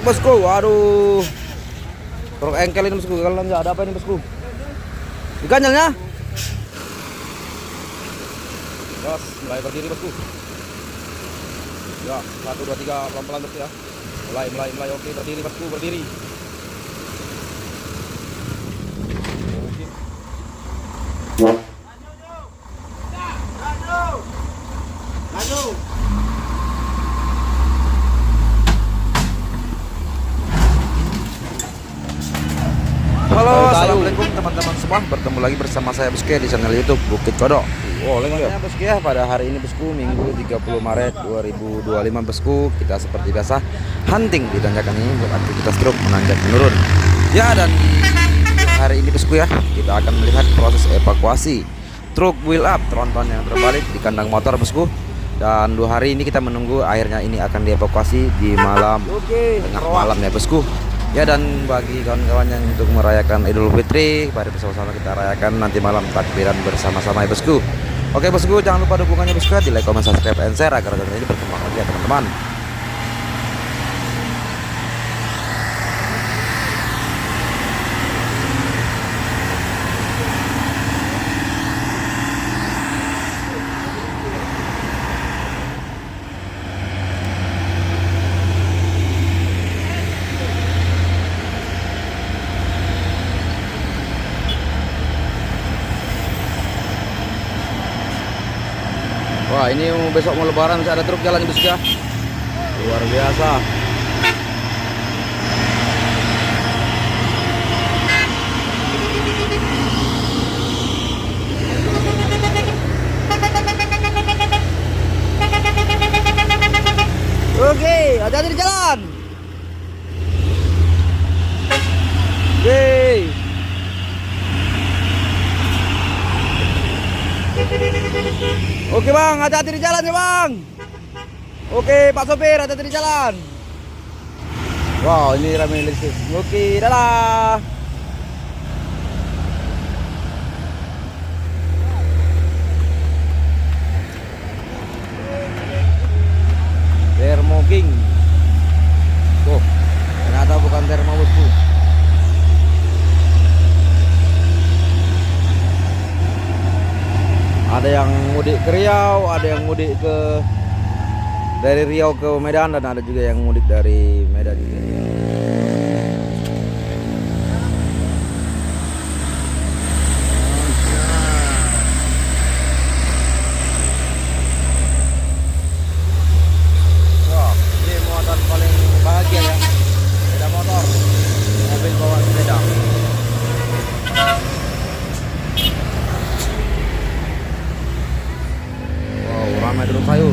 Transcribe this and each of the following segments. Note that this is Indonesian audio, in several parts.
bosku. Waduh. Truk engkel ini bosku. Kalian lihat ada apa ini bosku? Ganjalnya. Bos, mulai berdiri bosku. Ya, 1 2 3 pelan-pelan bosku ya. Mulai. Oke, berdiri bosku, berdiri. Halo, assalamualaikum teman-teman semua. Bertemu lagi bersama saya bosku di channel YouTube Bukit Kodok. Bosku ya, pada hari ini bosku Minggu 30 Maret 2025 bosku, kita seperti biasa hunting di tanjakan ini buat aktivitas truk menanjak menurun. Ya, dan hari ini bosku ya, kita akan melihat proses evakuasi truk wheel up tronton yang terbalik di kandang motor bosku. Dan 2 hari ini kita menunggu akhirnya ini akan dievakuasi di malam tengah malam ya bosku. Ya, dan bagi kawan-kawan yang untuk merayakan Idul Fitri, mari bersama-sama kita rayakan nanti malam takbiran bersama-sama ya bosku. Oke bosku, jangan lupa dukungannya bosku, di like, comment, subscribe, and share agar channel ini berkembang lagi ya teman-teman. Wah, ini besok mau lebaran masih ada truk jalan bosku ya. Luar biasa. Oke, hati-hati di jalan. Oke. Oke bang, hati-hati di jalan ya bang. Oke Pak sopir, hati-hati di jalan. Wow, ini ramai listrik. Oke, dadah. Thermo King. Tuh, ternyata bukan Thermo bosku. Ada yang mudik ke Riau, ada yang mudik dari Riau ke Medan, dan ada juga yang mudik dari Medan ke Riau. Wah, ini muatan paling bahagia ya, sepeda motor, mobil bawa sepeda. Ramai dulu sayur.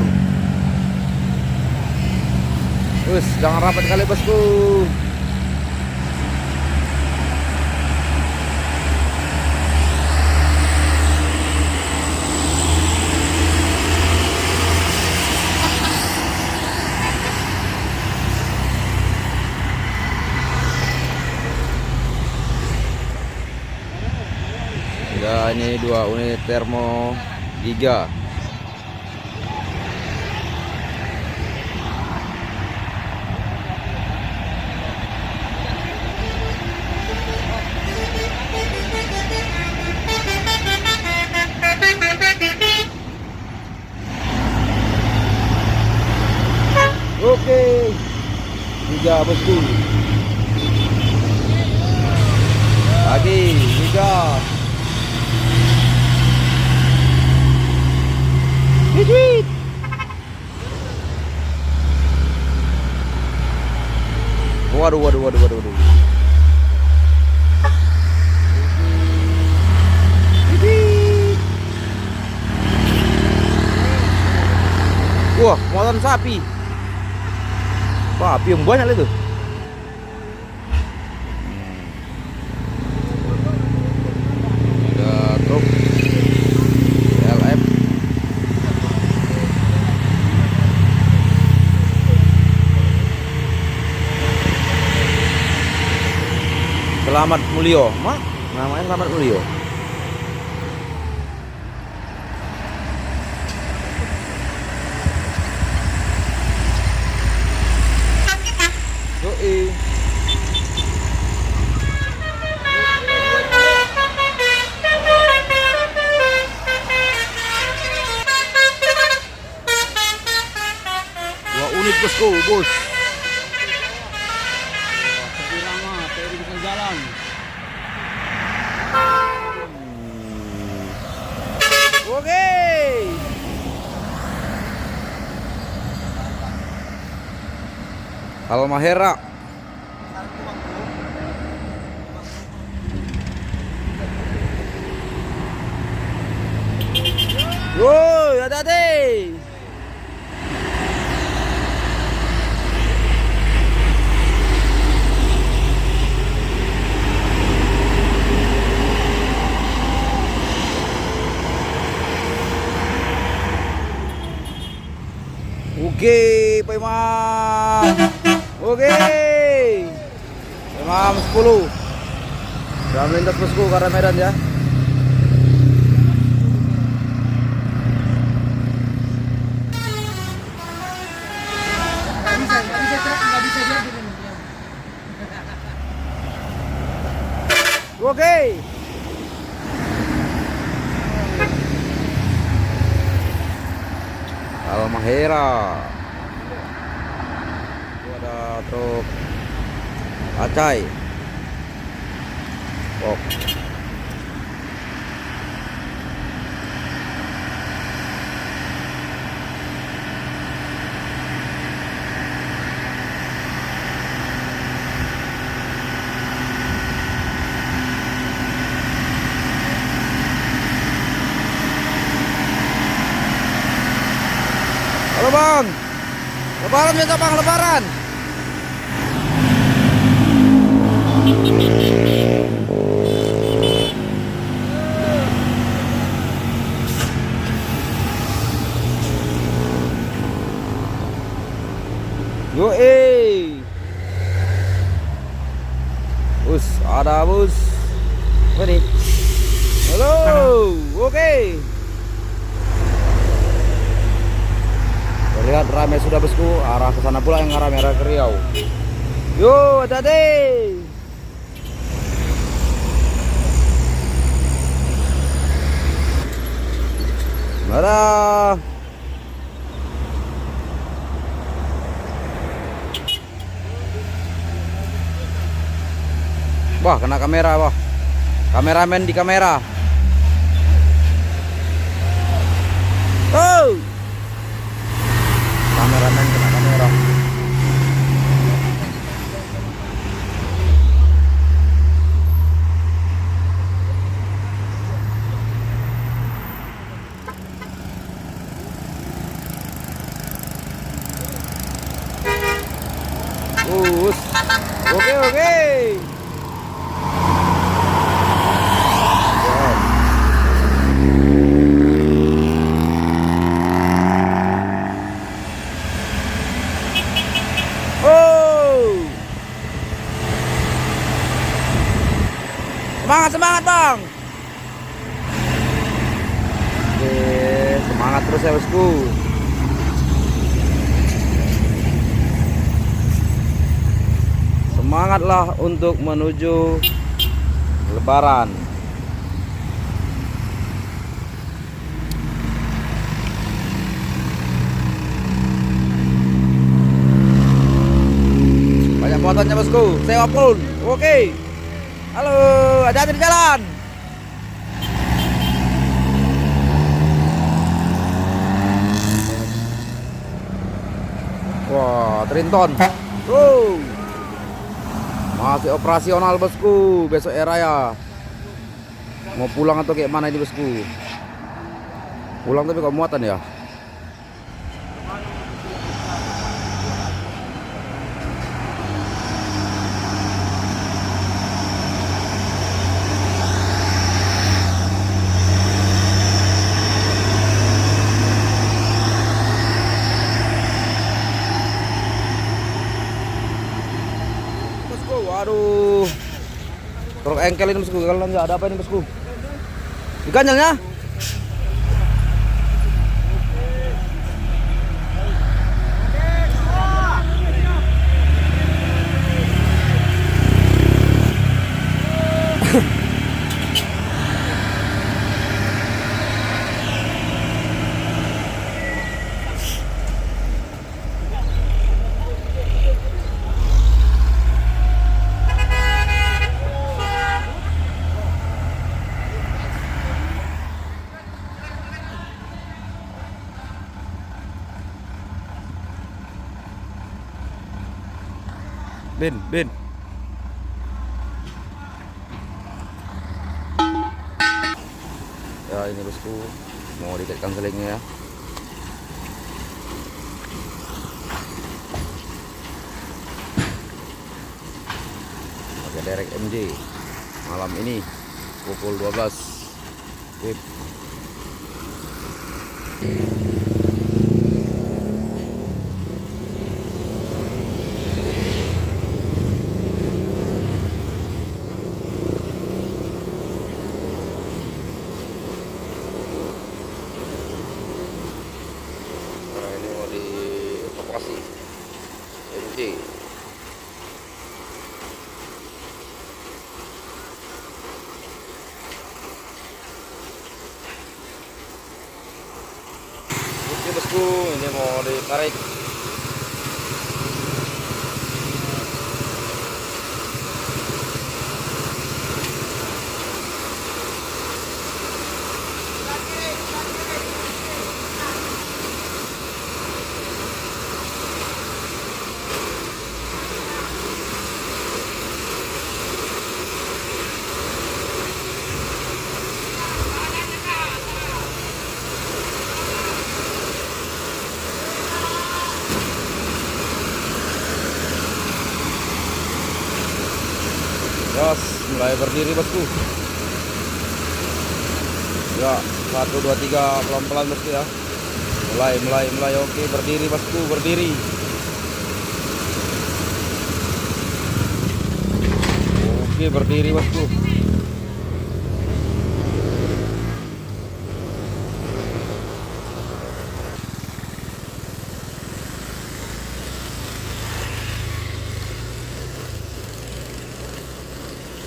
Wes, jangan rapat kali bosku. Sudah, ini 2 unit Thermo Giga. Oke, 3 bosku. Lagi 3. Hit. Waduh. Wah, muatan sapi. Wah, api yang banyak itu. Ada truk LF. Selamat Mulyo, mak, namanya Selamat Mulyo. Yoi. Dua unit bosku, bos. Lama, tadi bisa jalan. Oke. Halmahera. Woi, hati-hati. Oke, Pak Imam. Oke. Imam 10. Sudah melintas bosku ke arah Medan ya. Nggak bisa dia gini. Oke. Halmahera. Itu ada truk Acai. Oh. Halo bang, lebaran besok bang, lebaran. Yoi. Bus, ada bus. Apa nih? Halo, oke. Terlihat ramai sudah bosku, arah ke sana pula yang arah merah ke Riau. Yo, hati-hati. Dadah. Wah, kena kamera, wah. Kameramen di kamera. Oh. Kameramen kena kamera. Oke, oke. Semangat, semangat bang. Oke, semangat terus ya bosku. Semangatlah untuk menuju Lebaran. Banyak muatannya bosku, sewa pun. Oke. Halo, hati-hati di jalan. Wah, Trinton. Masih operasional bosku, besok raya. Mau pulang atau kayak mana ini bosku? Pulang tapi kok muatan ya? Waduh, truk engkel ini bosku, kalau nggak ada apa ini bosku? Diganjalnya? Bin. Ya ini bosku, mau dikaitkan selingnya ya. Pakai derek MJ malam ini pukul 12. Sip. Ini mau dievakuasi MJ. Oke bosku, ini mau ditarik. Yos, mulai berdiri bosku. Ya, 1 2 3 pelan-pelan bosku ya. Mulai. Oke, berdiri bosku, berdiri. Oke, berdiri bosku.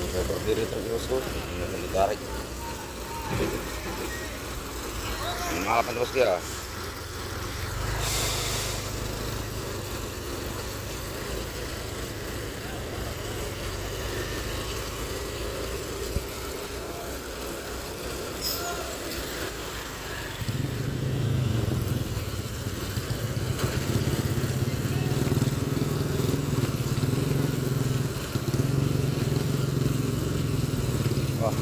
Saya berdiri terus bosku, ini ditarik. Malapan bosku ya. Wah,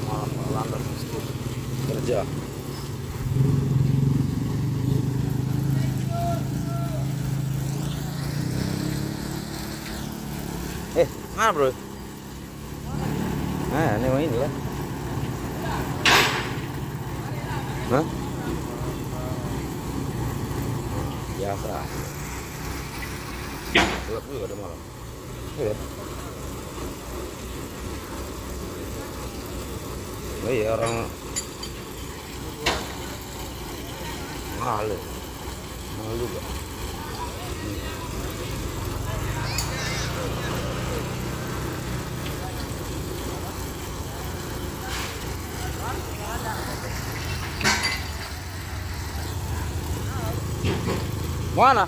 malah landas bosku kerja. Mana bro? Nah, ini mau ini ya. Hah? Biasa. Gelap juga ada malam. Iya. Oh iya orang mahal juga. Mana?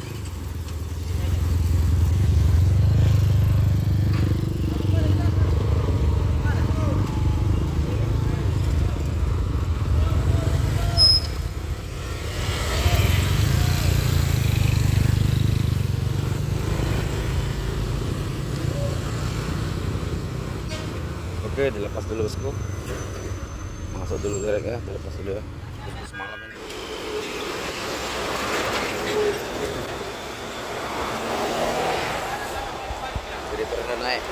Oke, dilepas dulu bosku. Masuk dulu derek ya, dilepas dulu ya. Terus semalam ini. Jadi pernah naik.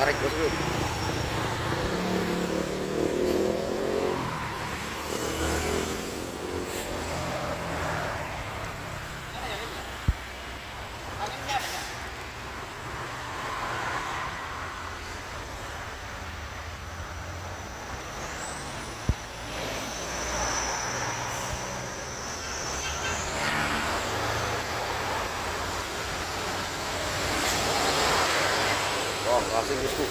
Tarik bosku. Oh, kasih bosku.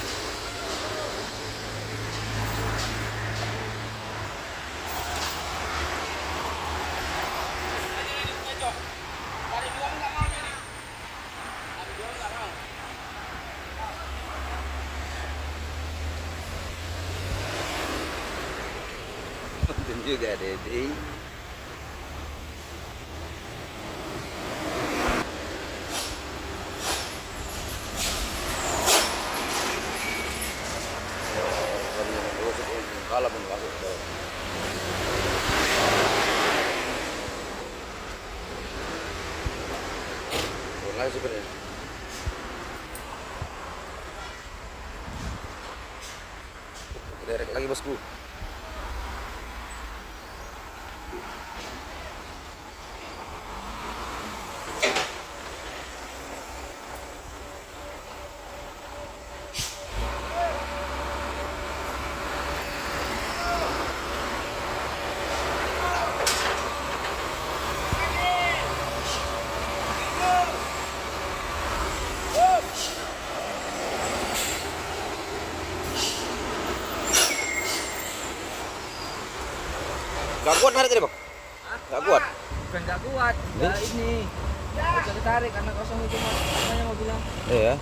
Kasian juga Dede. Kalau pun masuk ke lagi sebenarnya. Derek lagi bosku. Gak kuat narik tadi bang? Gak kuat? Bukan gak kuat, ya ini. Bisa ditarik karena kosong itu makanya mau bilang. Iya.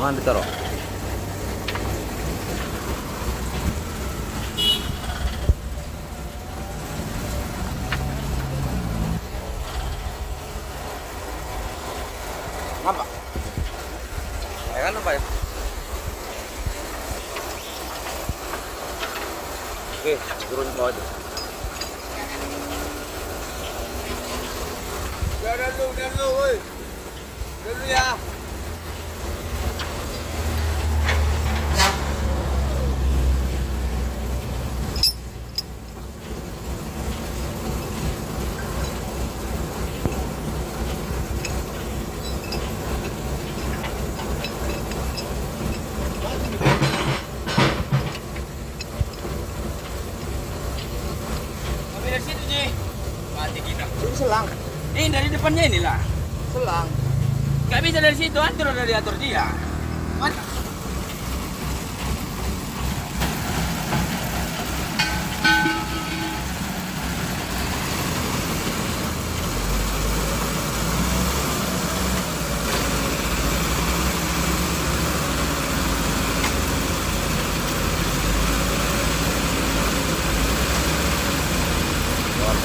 Mana ditaruh? Ngapa? Ya kan apa ya? Oke, turun ke bawah itu. Udah dulu, woi. Dulu ya. Dari situ Ji, mati kita. Ini selang. Ini dari depannya inilah. Selang. Gak bisa dari situ, atur dari atur dia. Mantap.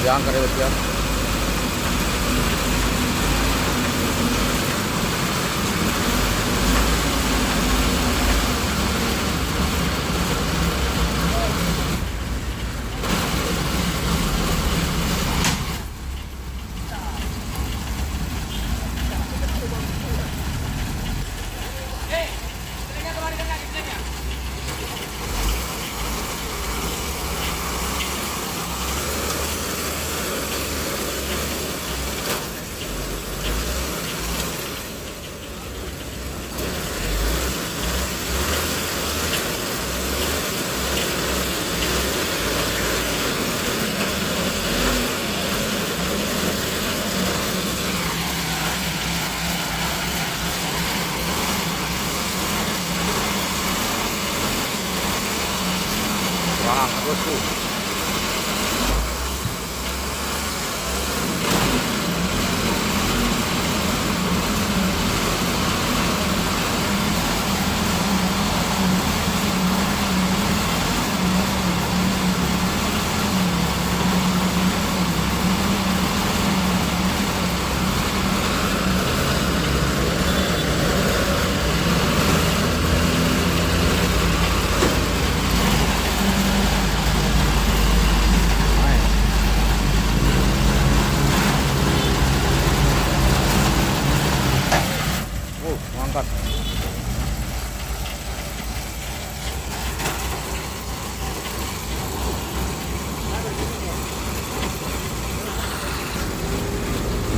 Diangkat ya bos ya.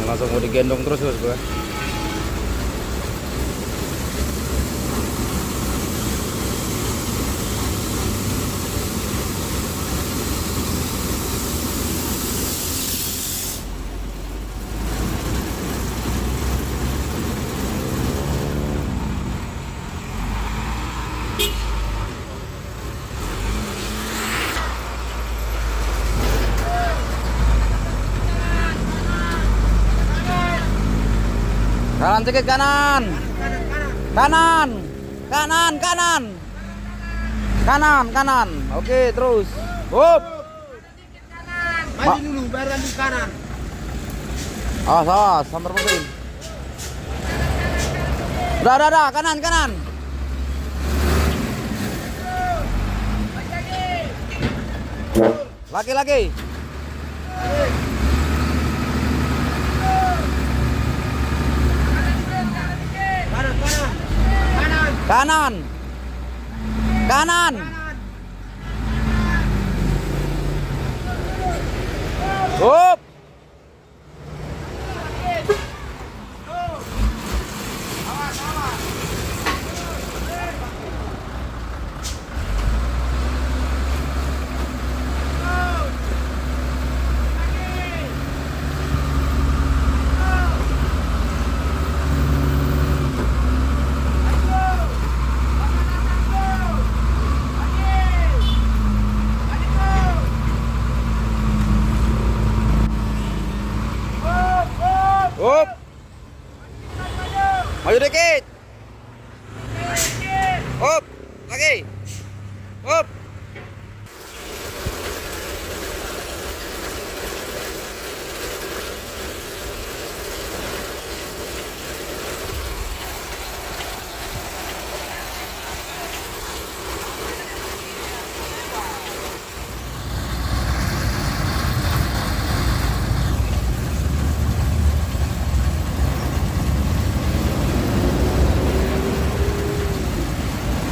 langsung mau digendong terus bosku ya. Kanan sedikit kanan. Kanan. Kanan, kanan. Kanan, kanan. Oke, terus. Up. Maju dulu, baru lanjut kanan. Awas, sambar mobil. Udah, kanan, kanan. Lagi. Kanan. Up. Up. Maju dikit. Up. Lagi. Up.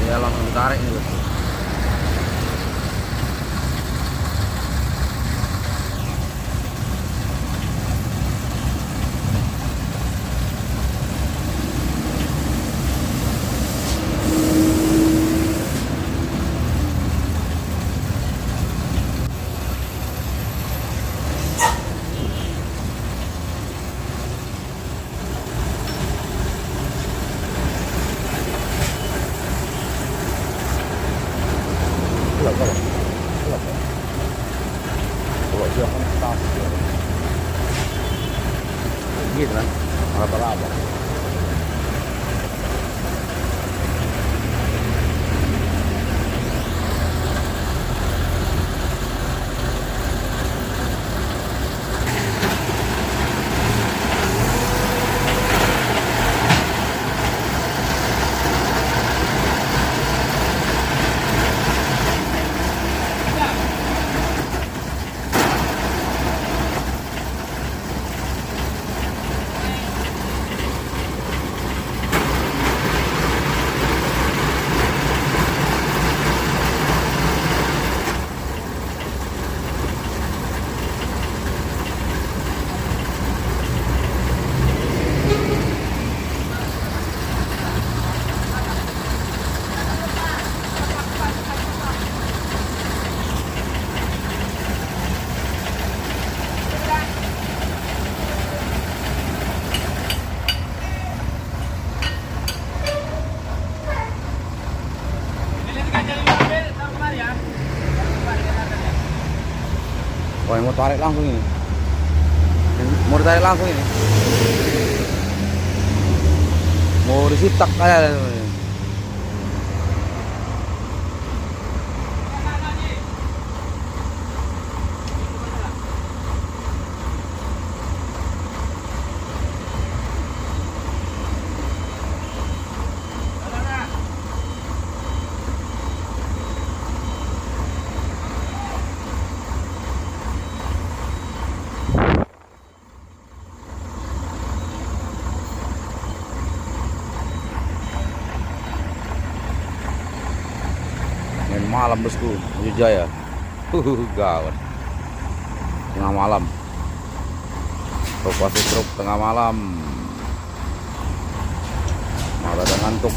Ya langsung ditarik nih bos. Kalau dia kan tas gitu kan, raba-raba. Oh, yang mau tarik langsung ini. Mau ditarik langsung ini. Mau disitak kayak ini. Malam bosku, menuju Jaya. Gawat. Tengah malam. evakuasi truk tengah malam. Malah ada ngantuk.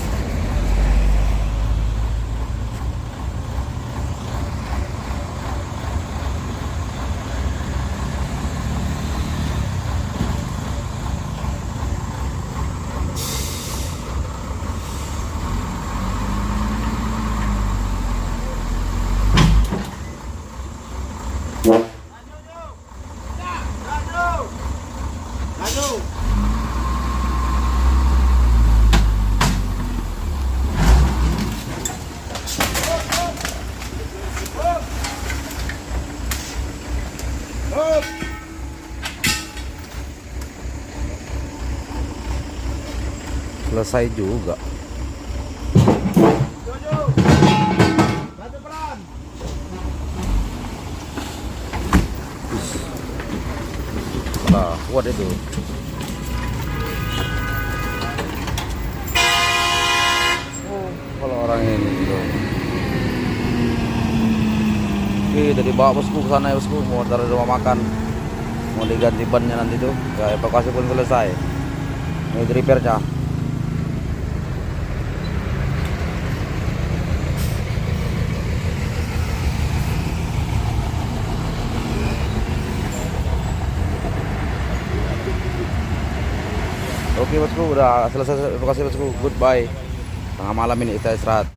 Selesai juga. Nah, kuat itu. Oh, kalau orang ini tuh. Oke, jadi bawa bosku ke sana ya bosku, mau taruh di rumah makan. Mau diganti bannya nanti tuh. Ya, evakuasi pun selesai. Ini di repair-nya. Oke bosku, udah selesai evakuasi bosku. Goodbye. Tengah malam ini kita istirahat.